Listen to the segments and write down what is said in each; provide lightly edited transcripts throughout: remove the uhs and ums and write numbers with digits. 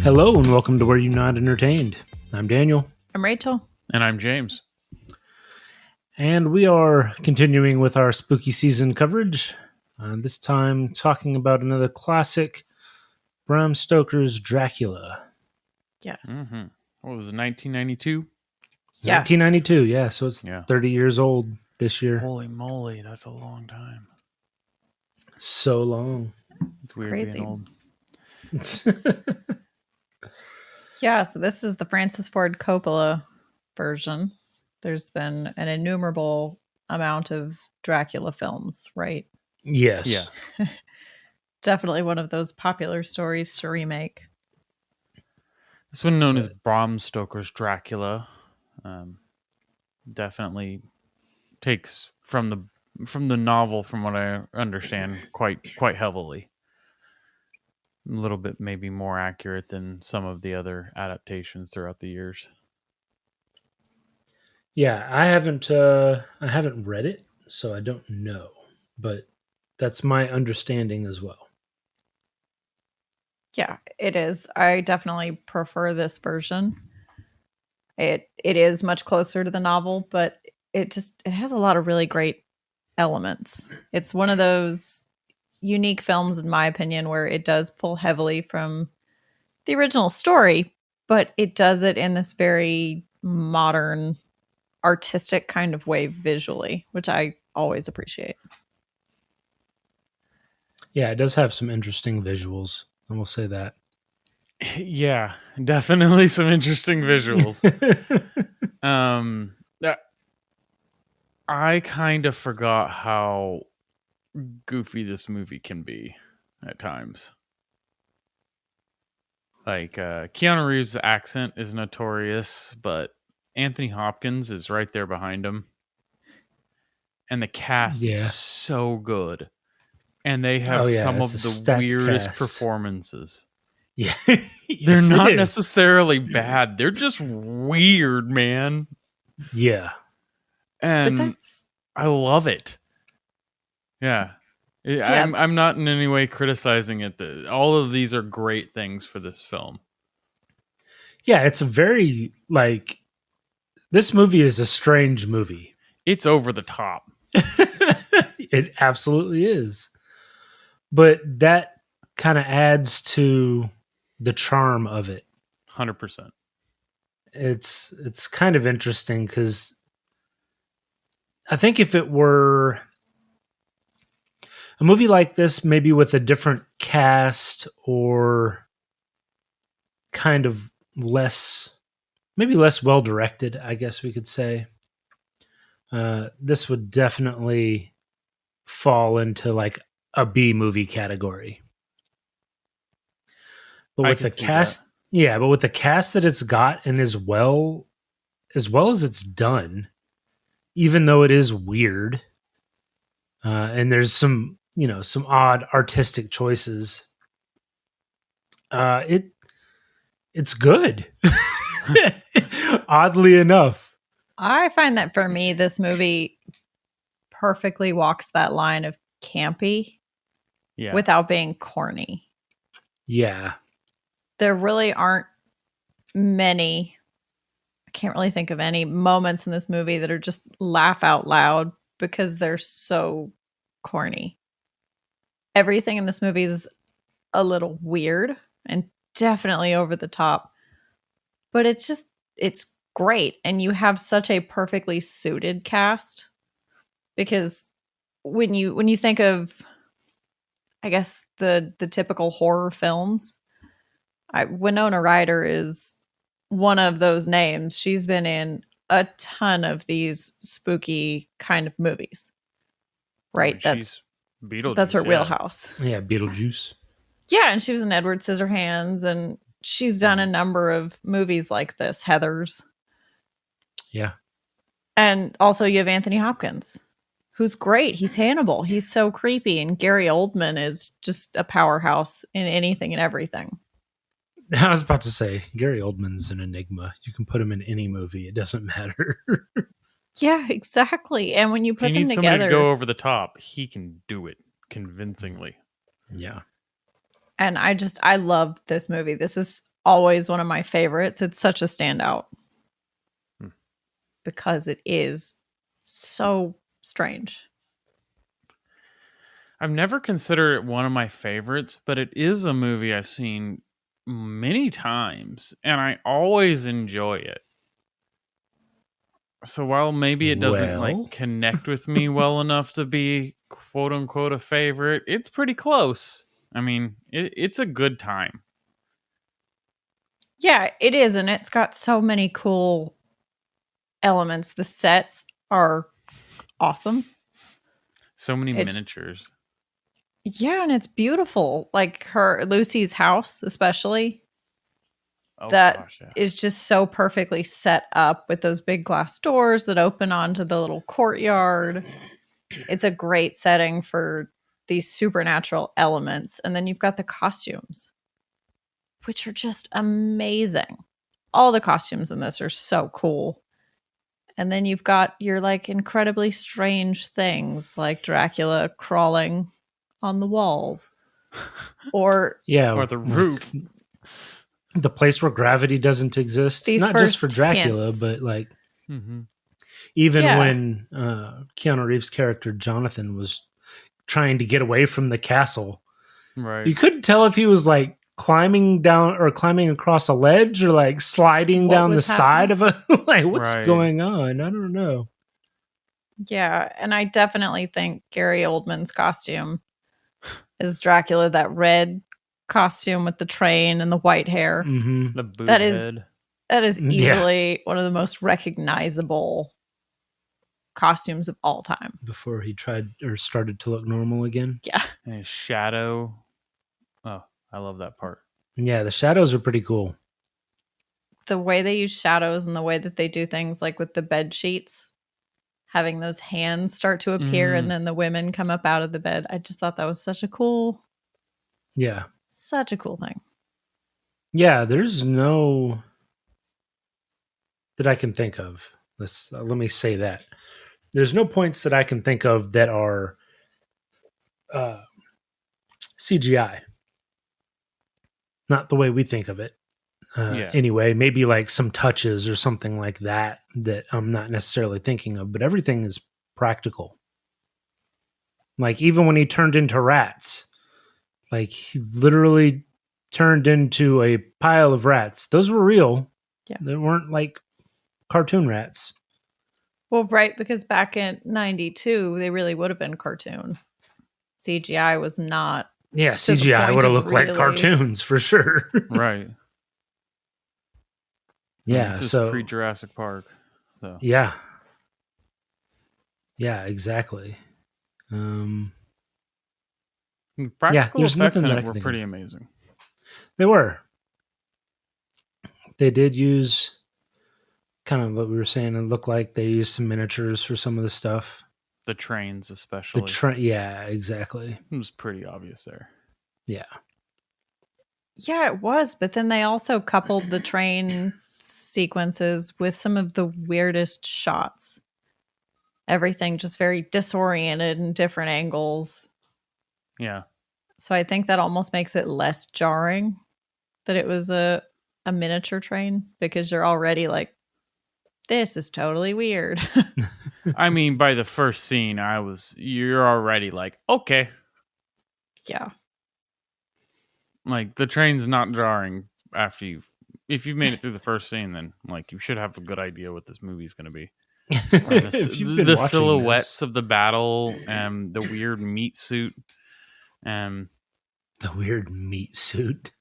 Hello and welcome to Where You're Not Entertained. I'm Daniel. I'm Rachel. And I'm James. And we are continuing with our spooky season coverage. This time talking about another classic, Bram Stoker's Dracula. Yes. Mm-hmm. What was it, 1992? Yes. 1992, yeah. So it's 30 years old this year. Holy moly, that's a long time. So long. It's weird crazy. being old. Yeah, so this is the Francis Ford Coppola version. There's been an innumerable amount of Dracula films, right? Yes. Yeah. Definitely one of those popular stories to remake. This one known as Bram Stoker's Dracula. Definitely takes from the novel, from what I understand, quite heavily. A little bit maybe more accurate than some of the other adaptations throughout the years. Yeah, I haven't read it, so I don't know, but that's my understanding as well. Yeah, it is. I definitely prefer this version. It is much closer to the novel, but it has a lot of really great elements. It's one of those unique films, in my opinion, where it does pull heavily from the original story, but it does it in this very modern, artistic kind of way visually, which I always appreciate. Yeah, it does have some interesting visuals. I will say that. Yeah, definitely some interesting visuals. I kind of forgot how goofy this movie can be at times. Like Keanu Reeves' accent is notorious, but Anthony Hopkins is right there behind him. And the cast is so good. And they have some of the weirdest performances. Yeah. They're not necessarily bad. They're just weird, man. Yeah. And I love it. Yeah. I'm not in any way criticizing it. All of these are great things for this film. Yeah, it's a very, this movie is a strange movie. It's over the top. It absolutely is. But that kind of adds to the charm of it. 100%. It's kind of interesting because I think if it were a movie like this, maybe with a different cast or kind of less well directed, I guess we could say, this would definitely fall into like a B movie category. But with the cast, but with the cast that it's got, and as well as it's done, even though it is weird, and there's some odd artistic choices, it's good. Oddly enough, I find that for me, this movie perfectly walks that line of campy without being corny. Yeah. There really aren't many, I can't really think of any moments in this movie that are just laugh out loud because they're so corny. Everything in this movie is a little weird and definitely over the top, but it's great. And you have such a perfectly suited cast, because when you think of, I guess, the typical horror films, Winona Ryder is one of those names. She's been in a ton of these spooky kind of movies, right? That's her wheelhouse. Yeah, Beetlejuice. Yeah, and she was in Edward Scissorhands, and she's done a number of movies like this, Heathers. Yeah. And also you have Anthony Hopkins, who's great. He's Hannibal. He's so creepy. And Gary Oldman is just a powerhouse in anything and everything. I was about to say, Gary Oldman's an enigma. You can put him in any movie. It doesn't matter. Yeah, exactly. And when you put them together, somebody to go over the top, he can do it convincingly. Yeah. And I love this movie. This is always one of my favorites. It's such a standout because it is so strange. I've never considered it one of my favorites, but it is a movie I've seen many times, and I always enjoy it. So while maybe it doesn't like connect with me well enough to be quote unquote a favorite, it's pretty close. I mean, it's a good time. Yeah, it is, and it's got so many cool elements. The sets are awesome. So many miniatures. Yeah, and it's beautiful. Like Lucy's house, especially. Is just so perfectly set up with those big glass doors that open onto the little courtyard. It's a great setting for these supernatural elements. And then you've got the costumes, which are just amazing. All the costumes in this are so cool. And then you've got your like incredibly strange things like Dracula crawling on the walls. Or the roof. The place where gravity doesn't exist. Not just for Dracula, hints. But like even when Keanu Reeves' character Jonathan was trying to get away from the castle, right? You couldn't tell if he was like climbing down or climbing across a ledge or like sliding down the side of a like what's going on? I don't know. Yeah, and I definitely think Gary Oldman's costume is Dracula, that red costume with the train and the white hair. The boot head. That is easily one of the most recognizable costumes of all time. Before he tried or started to look normal again. Yeah. And his shadow. Oh, I love that part. Yeah, the shadows are pretty cool. The way they use shadows and the way that they do things like with the bed sheets, having those hands start to appear and then the women come up out of the bed. I just thought that was such a cool thing. Yeah, there's no that I can think of. Let me say that. There's no points that I can think of that are CGI. Not the way we think of it. Anyway, maybe like some touches or something like that I'm not necessarily thinking of, but everything is practical. Like even when he turned into rats, like he literally turned into a pile of rats. Those were real. Yeah. They weren't like cartoon rats. Well, right, because back in 92, they really would have been cartoon. CGI was not. Yeah, CGI would have looked like cartoons for sure. Right. Yeah, this is so pre-Jurassic Park. So. Yeah. Yeah, exactly. Practical effects in it were pretty amazing. They were. They did use kind of what we were saying. It looked like they used some miniatures for some of the stuff. The trains, especially. Yeah, exactly. It was pretty obvious there. Yeah. Yeah, it was. But then they also coupled the train sequences with some of the weirdest shots. Everything just very disoriented in different angles. Yeah. So I think that almost makes it less jarring that it was a miniature train, because you're already like, this is totally weird. I mean, by the first scene, you're already like, okay. Yeah. Like the train's not jarring if you've made it through the first scene, then like you should have a good idea what this movie's going to be. The silhouettes of the battle and the weird meat suit. The weird meat suit.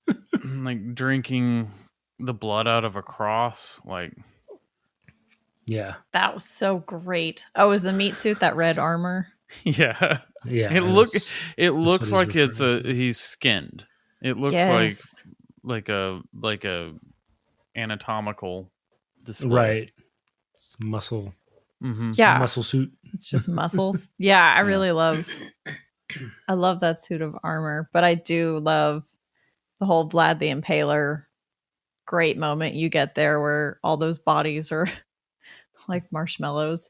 Like drinking the blood out of a cross. Like, yeah. That was so great. Oh, is the meat suit that red armor? Yeah. Yeah. It looks like he's skinned. It looks like a anatomical display. Right. It's muscle. Mm-hmm. Yeah. Muscle suit. It's just muscles. Yeah, I really love that suit of armor, but I do love the whole Vlad the Impaler great moment you get there where all those bodies are like marshmallows.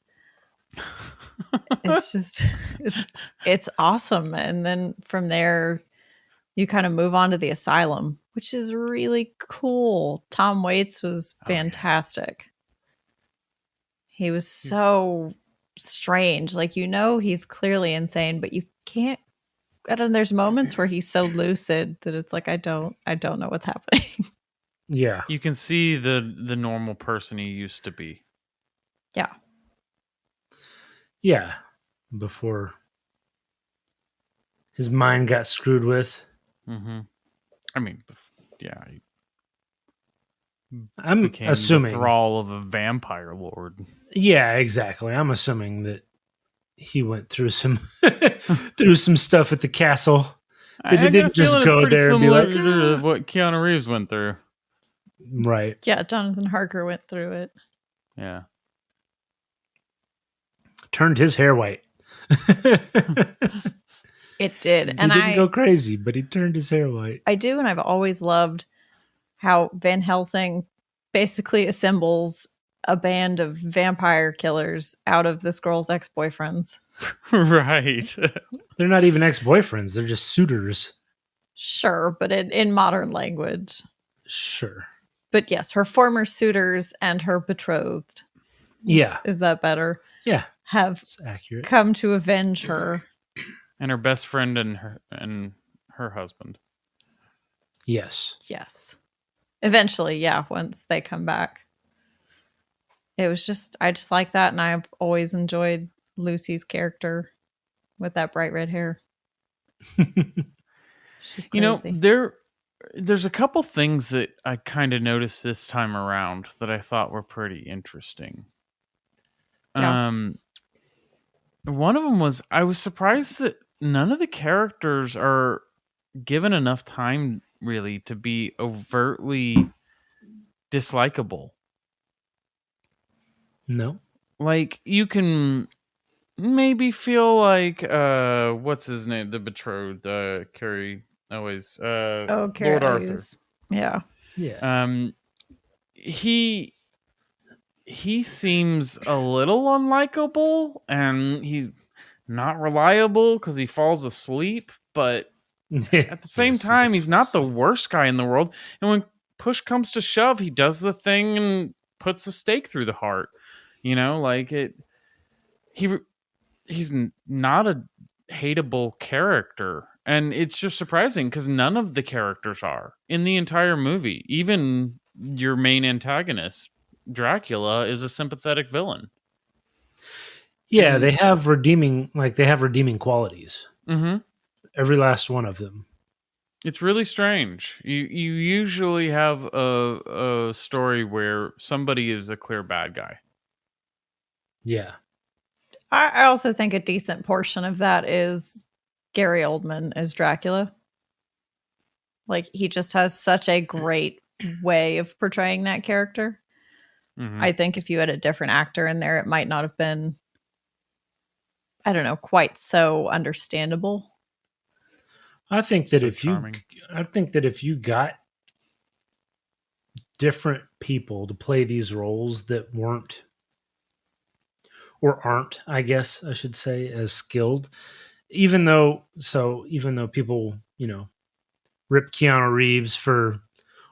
It's just it's awesome. And then from there you kind of move on to the asylum, which is really cool. Tom Waits was fantastic. He was so strange. Like, he's clearly insane, but you can't. I don't. There's moments where he's so lucid that it's like I don't know what's happening. Yeah, You can see the normal person he used to be. Yeah. Yeah, before his mind got screwed with. Mm-hmm. I mean, yeah. I'm became assuming the thrall of a vampire lord. Yeah, exactly. I'm assuming that he went through some stuff at the castle. That he didn't just go there and be like, to what Keanu Reeves went through. Right. Yeah, Jonathan Harker went through it. Yeah. Turned his hair white. It did. And he didn't go crazy, but he turned his hair white. I do, and I've always loved how Van Helsing basically assembles a band of vampire killers out of this girl's ex-boyfriends. Right. They're not even ex-boyfriends. They're just suitors. Sure, but in modern language. Sure. But yes, her former suitors and her betrothed. Yeah. Is that better? Yeah. Have accurate. Come to avenge her. And her best friend and her husband. Yes. Yes. Eventually, yeah, once they come back. It was I just like that, and I've always enjoyed Lucy's character with that bright red hair. She's crazy. There's a couple things that I kind of noticed this time around that I thought were pretty interesting. Yeah. One of them was I was surprised that none of the characters are given enough time really to be overtly dislikable. No. Like, you can maybe feel like what's his name, the betrothed, Carrie always Lord Arthur. Yeah. He seems a little unlikable, and he's not reliable because he falls asleep, but at the same time, he's not the worst guy in the world. And when push comes to shove, he does the thing and puts a stake through the heart. Like it. He's not a hateable character, and it's just surprising because none of the characters are in the entire movie. Even your main antagonist, Dracula, is a sympathetic villain. Yeah, they have redeeming qualities. Mm-hmm. Every last one of them. It's really strange. You usually have a story where somebody is a clear bad guy. Yeah. I also think a decent portion of that is Gary Oldman as Dracula. Like, he just has such a great way of portraying that character. Mm-hmm. I think if you had a different actor in there, it might not have been, I don't know, quite so understandable. I think that if you got different people to play these roles that weren't or aren't, I guess I should say, as skilled, even though people, rip Keanu Reeves for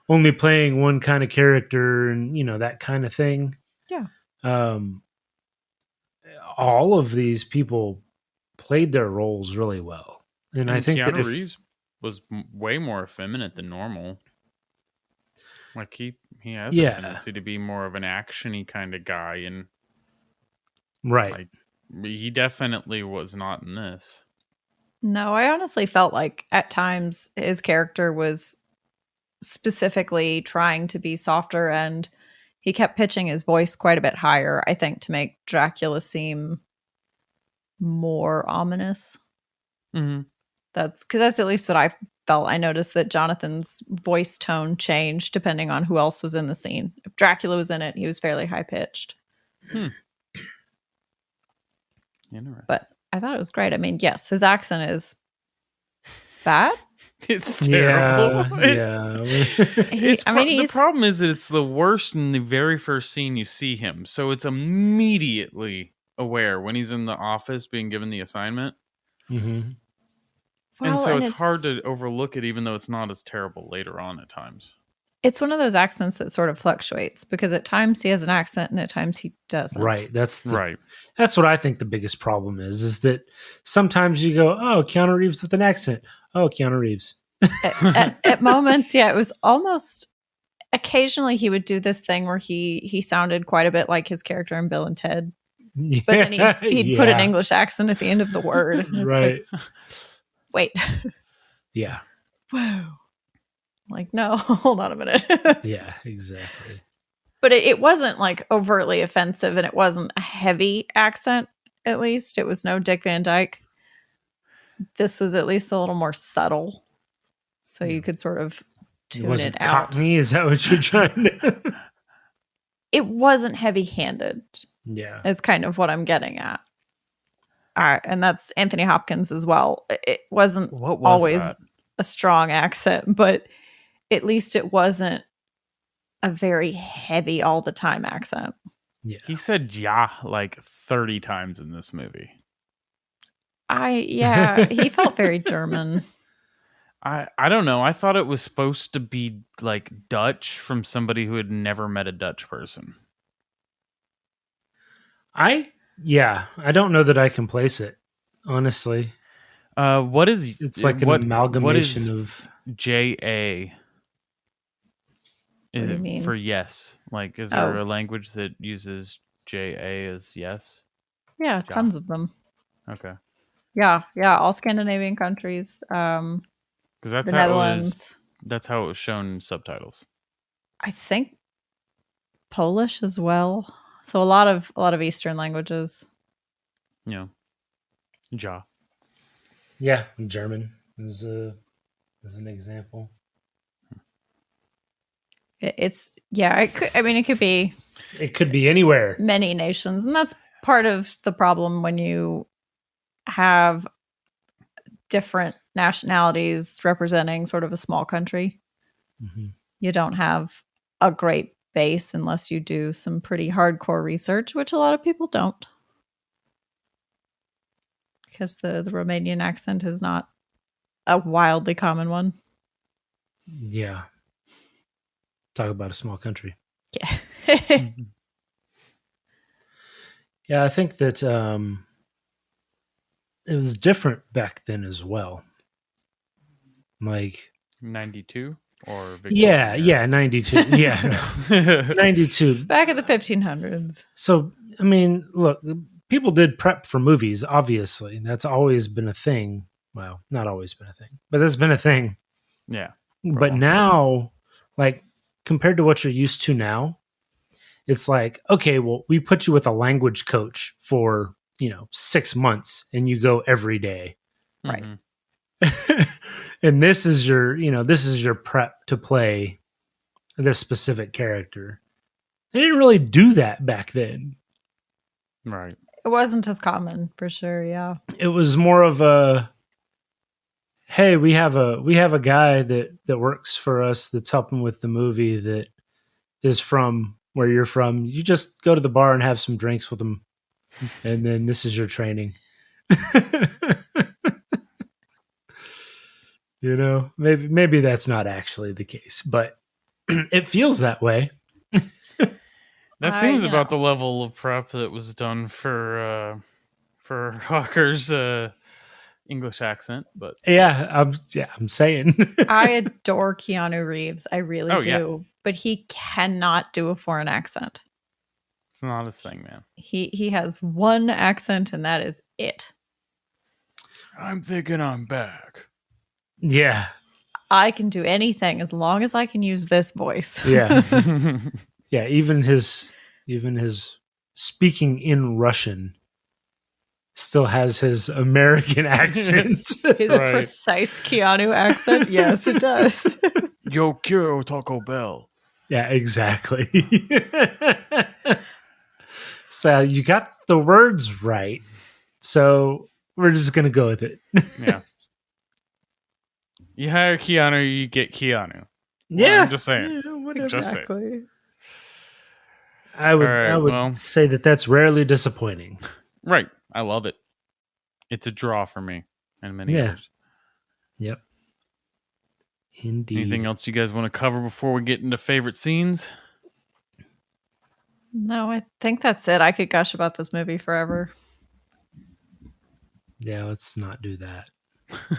only playing one kind of character and, that kind of thing. Yeah. All of these people played their roles really well. And I think Keanu Reeves was way more effeminate than normal. Like he has a tendency to be more of an action-y kind of guy, and right. Like, he definitely was not in this. No, I honestly felt like at times his character was specifically trying to be softer, and he kept pitching his voice quite a bit higher, I think, to make Dracula seem more ominous. Mm-hmm. That's at least what I felt. I noticed that Jonathan's voice tone changed depending on who else was in the scene. If Dracula was in it, he was fairly high pitched. Interesting. But I thought it was great. I mean, yes, his accent is bad. It's terrible. Yeah. The problem is that it's the worst in the very first scene you see him. So it's immediately aware when he's in the office being given the assignment. Mm-hmm. And so it's hard to overlook it, even though it's not as terrible later on at times. It's one of those accents that sort of fluctuates because at times he has an accent and at times he doesn't. Right. That's Right. That's what I think the biggest problem is that sometimes you go, oh, Keanu Reeves with an accent. Oh, Keanu Reeves. At moments, yeah, it was almost occasionally he would do this thing where he sounded quite a bit like his character in Bill and Ted. Yeah, But then he'd put an English accent at the end of the word. Right. Like, wait. Yeah. Whoa. Like, no, hold on a minute. Yeah, exactly. But it wasn't like overtly offensive and it wasn't a heavy accent, at least. It was no Dick Van Dyke. This was at least a little more subtle. So you could sort of tune it out. Cockney, is that what you're trying to? It wasn't heavy-handed. Yeah. Is kind of what I'm getting at. And that's Anthony Hopkins as well. It wasn't always a strong accent, but at least it wasn't a very heavy all the time accent. Yeah. He said "ja" like 30 times in this movie. He felt very German. I don't know. I thought it was supposed to be like Dutch from somebody who had never met a Dutch person. I don't know that I can place it, honestly. What is it's like an amalgamation of JA? Is it mean? For yes? Like, is there a language that uses JA as yes? Yeah, tons of them. Okay. Yeah, all Scandinavian countries. Because that's how it was shown in subtitles. I think Polish as well. So a lot of Eastern languages. Yeah. Ja. Yeah, German is an example. It could be. It could be anywhere. Many nations, and that's part of the problem when you have different nationalities representing sort of a small country. Mm-hmm. You don't have a great base unless you do some pretty hardcore research, which a lot of people don't. Because the Romanian accent is not a wildly common one. Yeah. Talk about a small country. Yeah. Yeah, I think that it was different back then as well. Like 92 or Victoria? Yeah, 92. Yeah. 92. Back in the 1500s. So, I mean, look, people did prep for movies, obviously. That's always been a thing. Well, not always been a thing, but that's been a thing. Yeah. But now, like, compared to what you're used to now, it's like, okay, well, we put you with a language coach for, 6 months and you go every day. Right. And this is your prep to play this specific character. They didn't really do that back then. Right. It wasn't as common, for sure, yeah. It was more of a, hey, we have a guy that works for us that's helping with the movie that is from where you're from. You just go to the bar and have some drinks with him, and then this is your training. Maybe that's not actually the case, but it feels that way. That seems about the level of prep that was done for Hawker's English accent, but I'm saying I adore Keanu Reeves. I really do, yeah. But he cannot do a foreign accent. It's not his thing, man. He has one accent, and that is it. I'm thinking I'm back. Yeah, I can do anything as long as I can use this voice. Yeah, yeah. Even his speaking in Russian still has his American accent. His precise Keanu accent. Yes, it does. Yo quiero Taco Bell. Yeah, exactly. So you got the words right. So we're just going to go with it. Yeah. You hire Keanu, you get Keanu. Yeah. Well, I'm just saying. Yeah, exactly. I would say that's rarely disappointing. Right. I love it. It's a draw for me and many others. Yep. Indeed. Anything else you guys want to cover before we get into favorite scenes? No, I think that's it. I could gush about this movie forever. Yeah, let's not do that.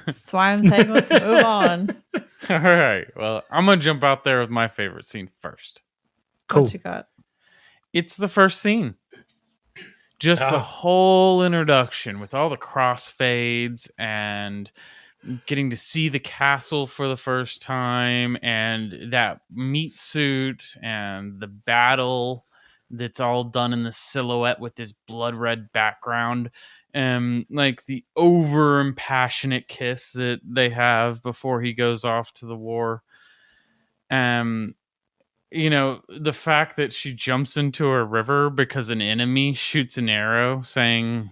That's why I'm saying let's move on. All right. Well, I'm going to jump out there with my favorite scene first. Cool. What you got? It's the first scene. Just the whole introduction with all the crossfades and getting to see the castle for the first time and that meat suit and the battle that's all done in the silhouette with this blood red background. Like the over impassionate kiss that they have before he goes off to the war. You know, the fact that she jumps into a river because an enemy shoots an arrow saying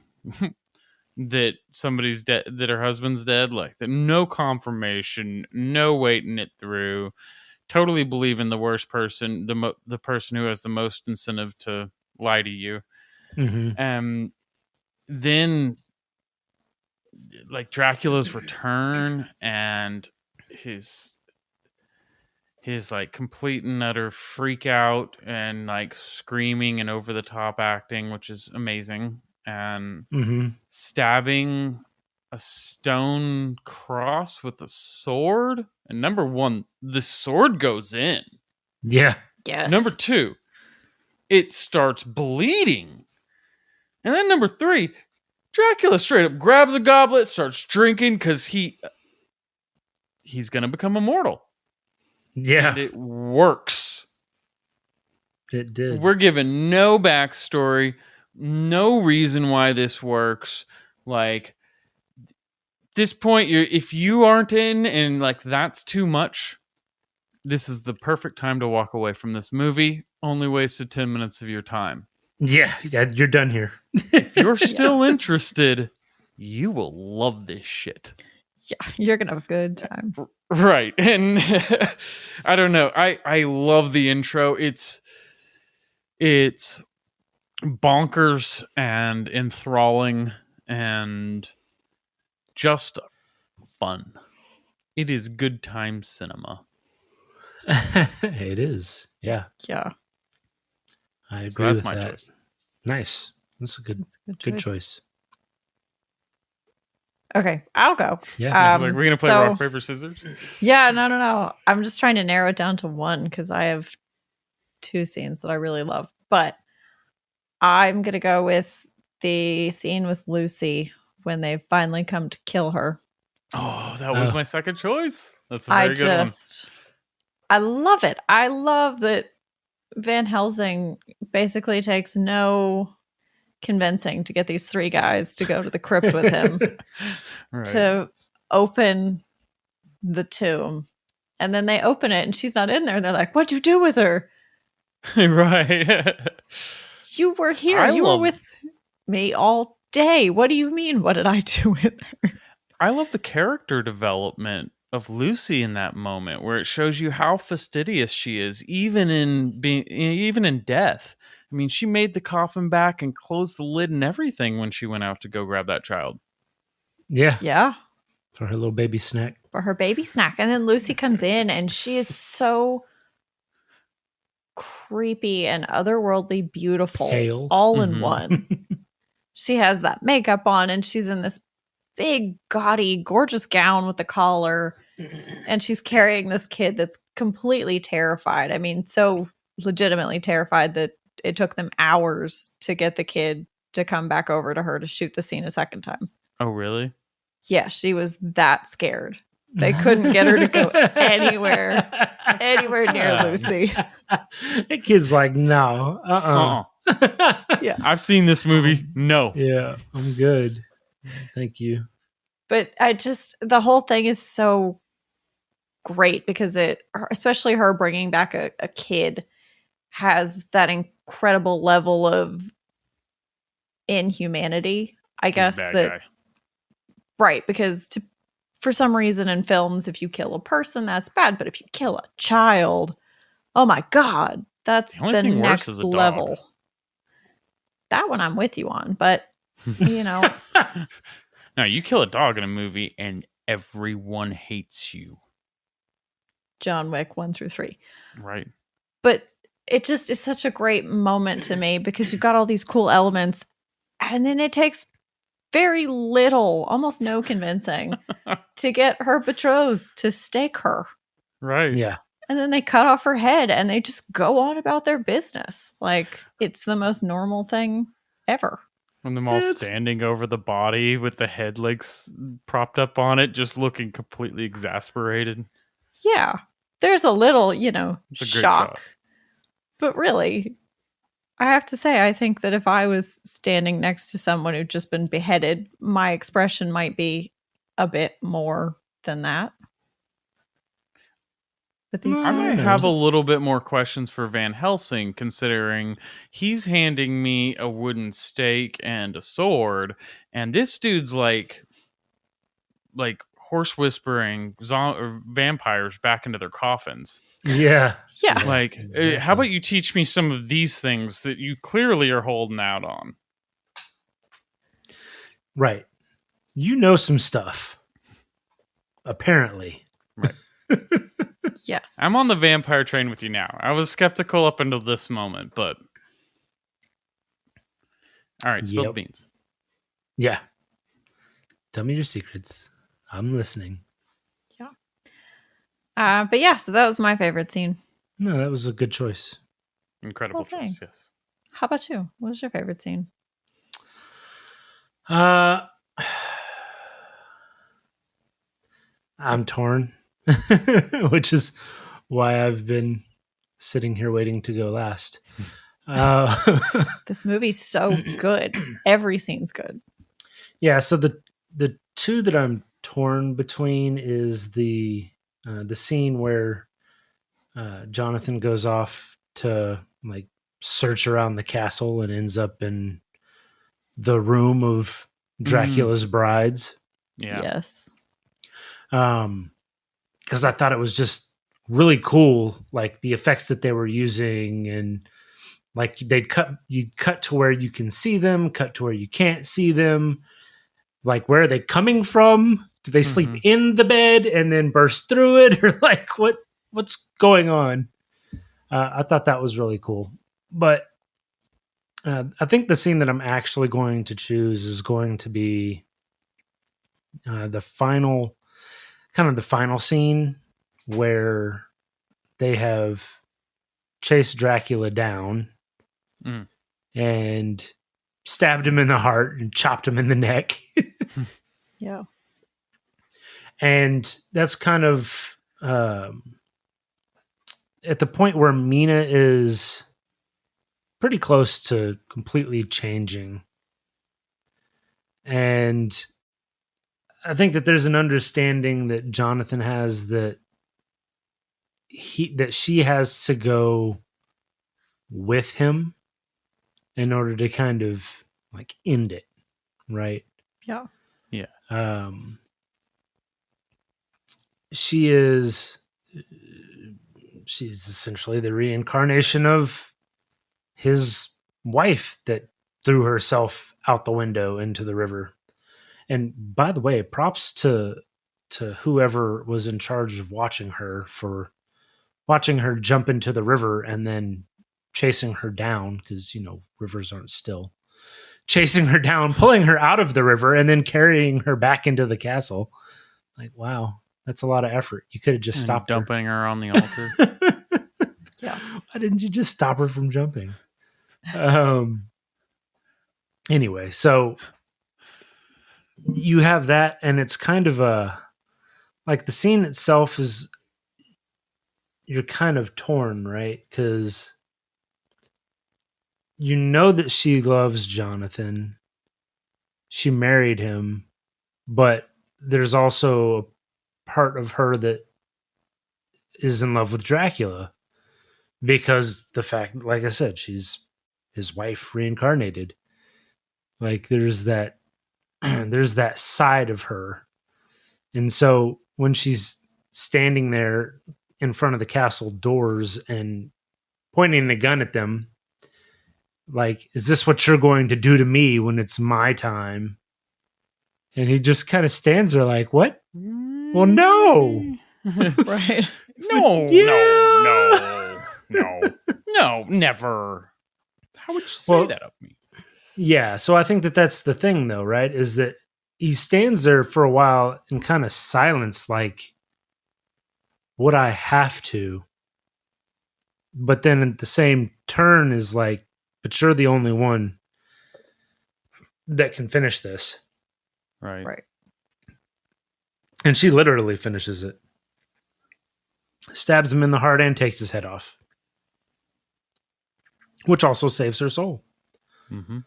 that somebody's dead, that her husband's dead, like that, no confirmation, no waiting it through, totally believing the worst person, the person who has the most incentive to lie to you. Mm-hmm. Then like Dracula's return and his like complete and utter freak out and like screaming and over the top acting, which is amazing. And stabbing a stone cross with a sword. And number one, the sword goes in. Yeah. Yes. Number two, it starts bleeding. And then number three, Dracula straight up grabs a goblet, starts drinking because he's going to become immortal. Yeah. And it works. It did. We're given no backstory, no reason why this works. Like, this point, if you aren't in and like that's too much, this is the perfect time to walk away from this movie. Only wasted 10 minutes of your time. Yeah, you're done here. If you're still interested, you will love this shit. Yeah, you're gonna have a good time. Right. And I don't know. I love the intro. It's bonkers and enthralling and just fun. It is good time cinema. It is. Yeah. Yeah. I agree So that's with my that. choice. Nice. That's a good choice. Okay, I'll go. Yeah. Like, we're gonna play rock, paper, scissors? Yeah, no. I'm just trying to narrow it down to one because I have two scenes that I really love. But I'm gonna go with the scene with Lucy when they finally come to kill her. Oh, that was my second choice. That's a very good one. I love it. I love that Van Helsing basically takes no convincing to get these three guys to go to the crypt with him Right. to open the tomb. And then they open it and she's not in there. And they're like, what'd you do with her? Right. You were here. You were with me all day. What do you mean? What did I do with her? I love the character development of Lucy in that moment where it shows you how fastidious she is, even in death. I mean, she made the coffin back and closed the lid and everything when she went out to go grab that child. Yeah. Yeah. For her little baby snack. For her baby snack. And then Lucy comes in and she is so creepy and otherworldly beautiful. Pale. All in one. She has that makeup on and she's in this big, gaudy, gorgeous gown with the collar. And she's carrying this kid that's completely terrified. I mean, so legitimately terrified that it took them hours to get the kid to come back over to her to shoot the scene a second time. Oh, really? Yeah, she was that scared. They couldn't get her to go anywhere near Lucy. The kid's like, no, Yeah. I've seen this movie. No. Yeah, I'm good. Thank you. But the whole thing is so great because especially her bringing back a kid has that incredible level of inhumanity, I guess. That guy. Right, because for some reason in films, if you kill a person, that's bad. But if you kill a child, oh my God, that's the next level. That one I'm with you on, but you know. No, you kill a dog in a movie and everyone hates you. John Wick 1 through 3. Right. But it just is such a great moment to me because you've got all these cool elements, and then it takes very little, almost no convincing to get her betrothed to stake her. Right. Yeah. And then they cut off her head and they just go on about their business. Like, it's the most normal thing ever. And them all standing over the body with the head legs propped up on it, just looking completely exasperated. Yeah. There's a little, shock. But really, I have to say, I think that if I was standing next to someone who'd just been beheaded, my expression might be a bit more than that. But these I might have a little bit more questions for Van Helsing, considering he's handing me a wooden stake and a sword, and this dude's like horse whispering vampires back into their coffins. Yeah. Yeah. Like, exactly. How about you teach me some of these things that you clearly are holding out on? Right. You know some stuff. Apparently. Right. Yes. I'm on the vampire train with you now. I was skeptical up until this moment, but... All right, spill the beans. Yeah. Tell me your secrets. I'm listening. Yeah. But yeah, so that was my favorite scene. No, that was a good choice. Incredible choice, thanks. yes. How about you? What was your favorite scene? I'm torn, which is why I've been sitting here waiting to go last. This movie's so good. Every scene's good. Yeah, so the two that I'm torn between is the scene where Jonathan goes off to like search around the castle and ends up in the room of Dracula's brides. Yeah. Yes. Because I thought it was just really cool, like the effects that they were using, and like you'd cut to where you can see them, cut to where you can't see them. Like, where are they coming from? Do they sleep in the bed and then burst through it, or like what's going on? I thought that was really cool, but I think the scene that I'm actually going to choose is going to be the final scene where they have chased Dracula down and stabbed him in the heart and chopped him in the neck. Yeah. And that's kind of at the point where Mina is pretty close to completely changing. And I think that there's an understanding that Jonathan has that she has to go with him in order to kind of like end it, right? Yeah. Yeah. She's essentially the reincarnation of his wife that threw herself out the window into the river. And by the way, props to whoever was in charge of watching her for watching her jump into the river and then chasing her down, because rivers aren't still. Chasing her down, pulling her out of the river, and then carrying her back into the castle. Like, wow, that's a lot of effort. You could have just stopped dumping her on the altar. Yeah. Why didn't you just stop her from jumping? Anyway, so you have that, and it's kind of like the scene itself is, you're kind of torn, right? Because you know that she loves Jonathan. She married him, but there's also a part of her that is in love with Dracula because the fact, like I said, she's his wife reincarnated. Like there's that side of her. And so when she's standing there in front of the castle doors and pointing the gun at them, like, is this what you're going to do to me when it's my time? And he just kind of stands there like, what? Well, no. Right. No, Yeah. no, never. How would you say that of me? Yeah, so I think that's the thing, though, right? Is that he stands there for a while in kind of silence, like, would I have to? But then at the same turn is like, but you're the only one that can finish this. Right. And she literally finishes it. Stabs him in the heart and takes his head off. Which also saves her soul. Mm-hmm.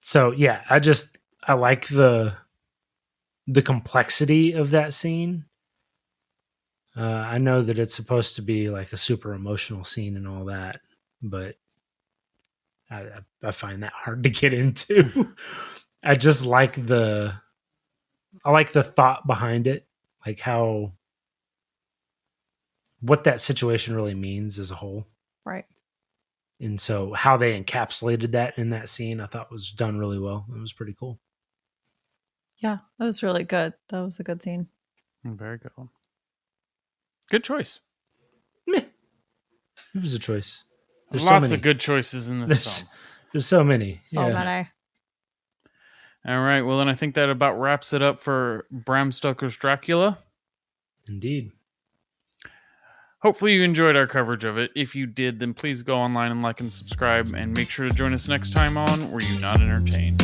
So yeah, I like the complexity of that scene. I know that it's supposed to be like a super emotional scene and all that, but I find that hard to get into. I just like the thought behind it, like what that situation really means as a whole. Right. And so how they encapsulated that in that scene, I thought was done really well. It was pretty cool. Yeah, that was really good. That was a good scene. Very good one. Good choice. Meh. It was a choice. There's lots of good choices in this film. There's so many. So many. All right. Well, then I think that about wraps it up for Bram Stoker's Dracula. Indeed. Hopefully you enjoyed our coverage of it. If you did, then please go online and like and subscribe, and make sure to join us next time on Were You Not Entertained?